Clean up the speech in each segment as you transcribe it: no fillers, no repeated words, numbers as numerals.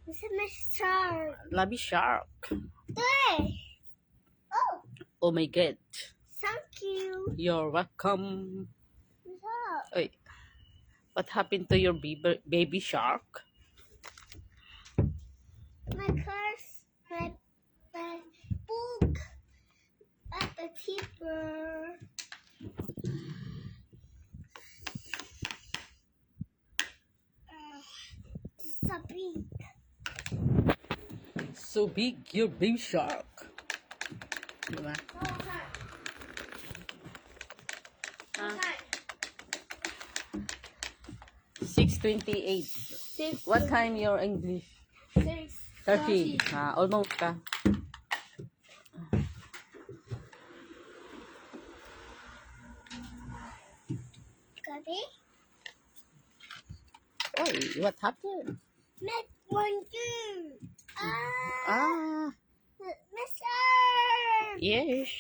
It's a shark. Lobby shark. There. Oh, Oh my god. thank you. You're welcome. What's up? Oy, what happened to your baby shark? My purse, my book at the keeper. So big. So big, your baby shark. Diba? Ah, 6:28. What time your English? 30. Almost ka. Gabi? Oy, what happened? Make one two. Ah, Mister. yes.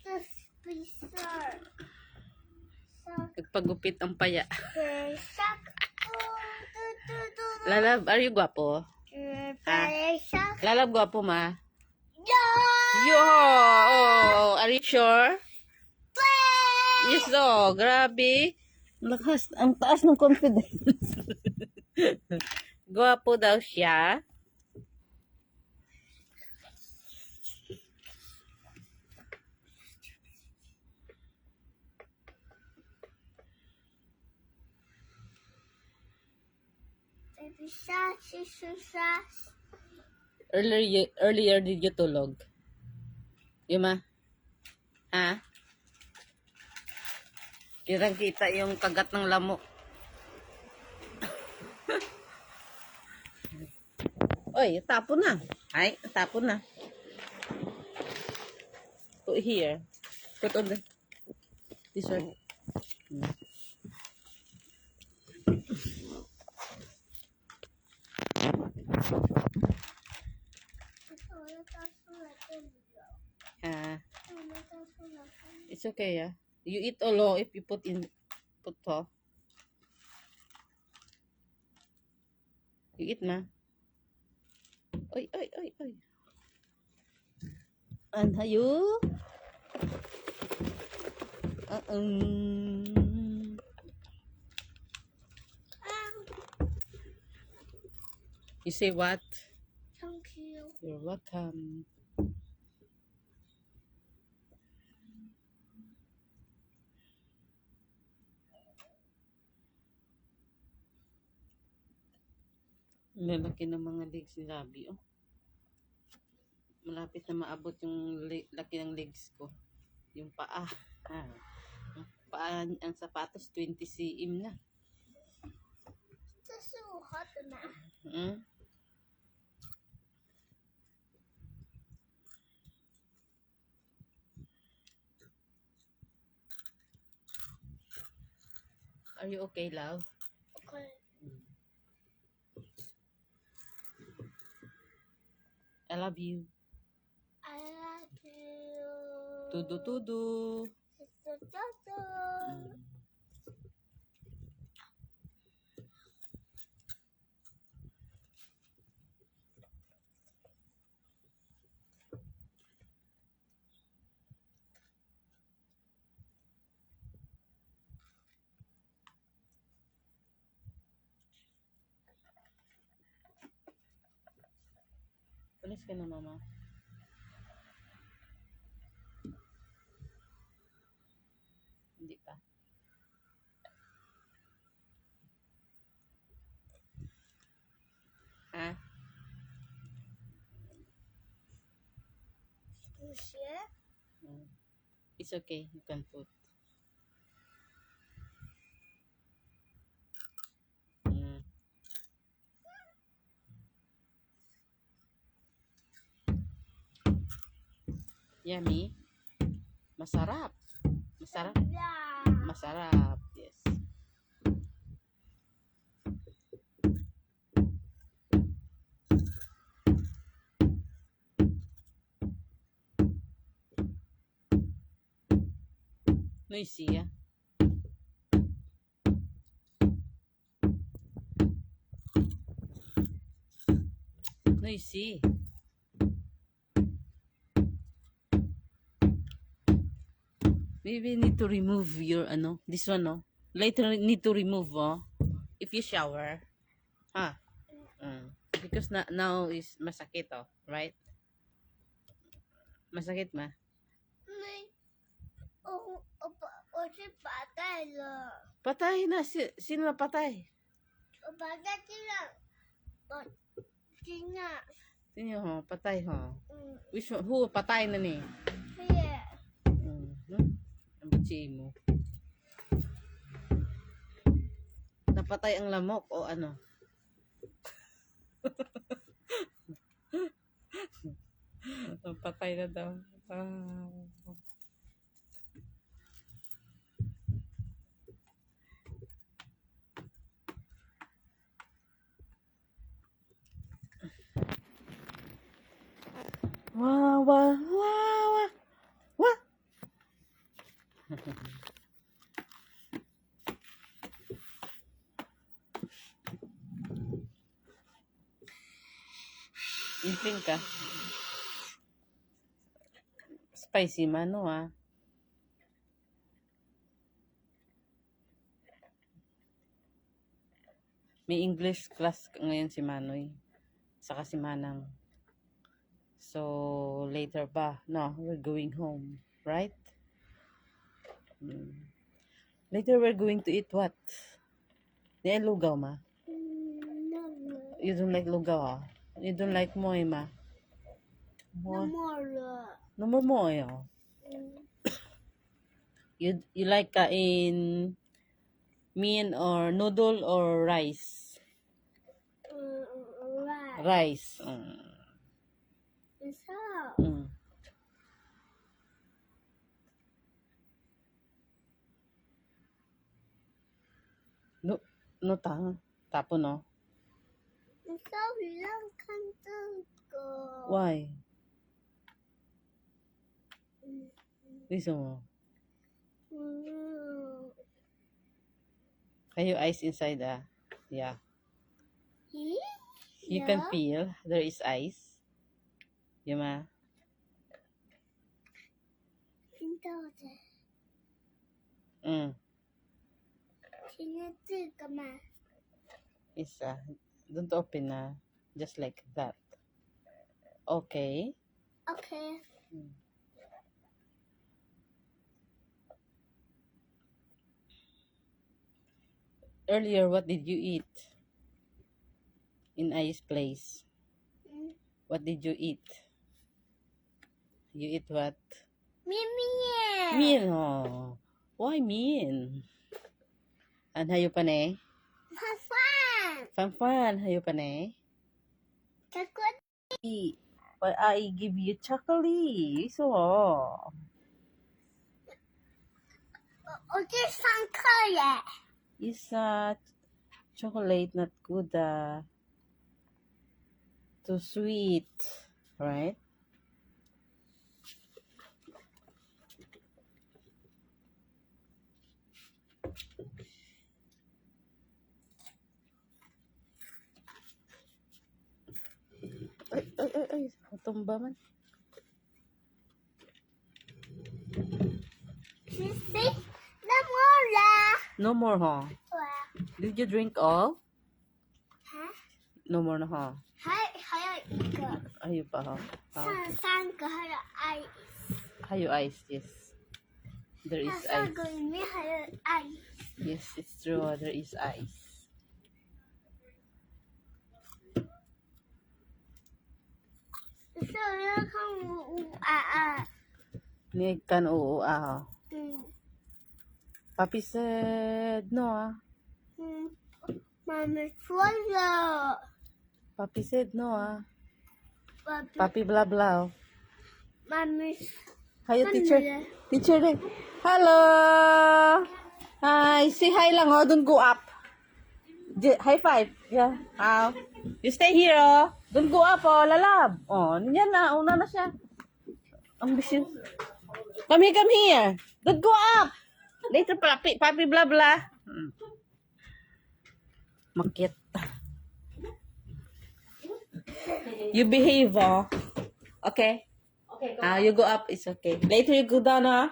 This bizarre. So Nagpagupit ang paya. the shark. Lalab, are you guwapo? Shark. Lalab, guwapo ma? Yeah. Yo! Oh, are you sure? Yes, do. Grabe. Lakas, ang taas ng confidence. Guwapo daw siya. Baby shark, sister shark. Earlier did you tulog? Yuma? Ha? Kitang-kita yung kagat ng lamok. Oy, tapo na. Ay, tapo na. Put here. Put on this one. It's okay, yeah. You eat all if you put to. You eat na. Oy, oy, oy, oy. And hayo. You say what? Thank you. You're welcome. Lalaki ng mga legs ni Labi, oh. Malapit na maabot yung laki ng legs ko. Yung paa. Ang paa, ang sapatos, 20 cm na. It's so hot na. Are you okay, love? Okay. I love you. I love you. Tudu-tudu. Panis ka na, mama. Hindi pa. Ha? You share? It's okay. You can put. Yummy. Masarap. Masarap. Yeah. Masarap. Yes. Noisy, ah. noisy. Maybe need to remove your this one, no? Later need to remove, if you shower. Because now is masakit, right? Masakit ma? 我去拔带了， Patay na. Sino na patay? 我拔带进了，我进了， Sino, patay,嗯， Which one? Who patay na ni? 对， Ang bitsi mo. Napatay ang lamok o ano? Napatay na daw. Wah, wah, wah, wah. Wah. Imping ka. Spicy man, no, May English class ngayon si Manoy. Saka si Manang. So, later pa. No, we're going home. Right? Later we're going to eat what? Di lugaw, ma? You don't like lugaw, You don't like moy, ma? 那么了， No more moy, You like in mean or noodle or rice? right， Rice. 你说， No tapo, no? 你稍微让看这个， Why? Reason mo? Kayo ice inside, Yeah. You can feel there is ice. Ma? 听到的， 听到这个吗？ Is, don't open na. Just like that. Okay. OK， Earlier, what did you eat? In Ice place. What did you eat? You eat what? 面面， Mean, Why mean? And hayo pa ne? 饭饭， Fan, hayo pa ne? 这个 But I give you chocolate. So, 我去上课耶。 is chocolate not good, too sweet, right? Ay, tumba man. Sissy，那么啦？ No more, 对啊， Did you drink all? 啊， No more na, 还有一个， Ayo pa, 上三个还有爱， Hayo ice, yes. There 那 is 三 ice. 个里面还有爱。 Yes, it's true. There is ice. 可是我要看5Ni kan oo, ，Papi Papi said no, 妈妈说了 Papi said no, ，Papi， Papi blah blah. 妈妈 Hayo, Ano teacher. yan? Teacher din. Hello! Hi. Say hi lang, Don't go up. High five. Yeah. You stay here, Don't go up, lalab. Yan na. Una na siya. Ambitious. Come here. Don't go up. Later, papi blah blah. Makit. You behave, oh. Okay? Okay, go. You go up, it's okay. Later you go down, huh?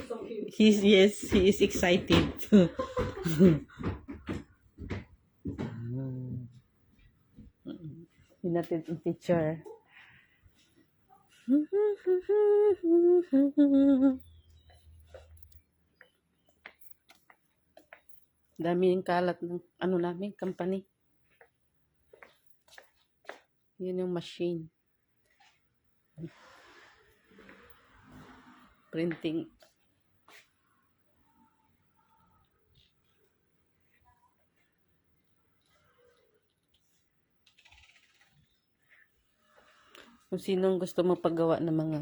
So cute. He is excited. Hinatid ang teacher. Dami yung kalat ng ano namin, company. Yun yung machine. Printing. Kung sinong gusto magpagawa ng mga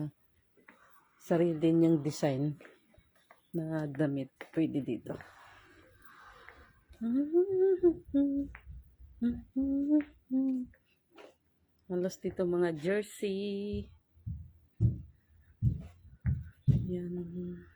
sarili niyang design na damit, pwede dito. Halos dito mga jersey. Yan.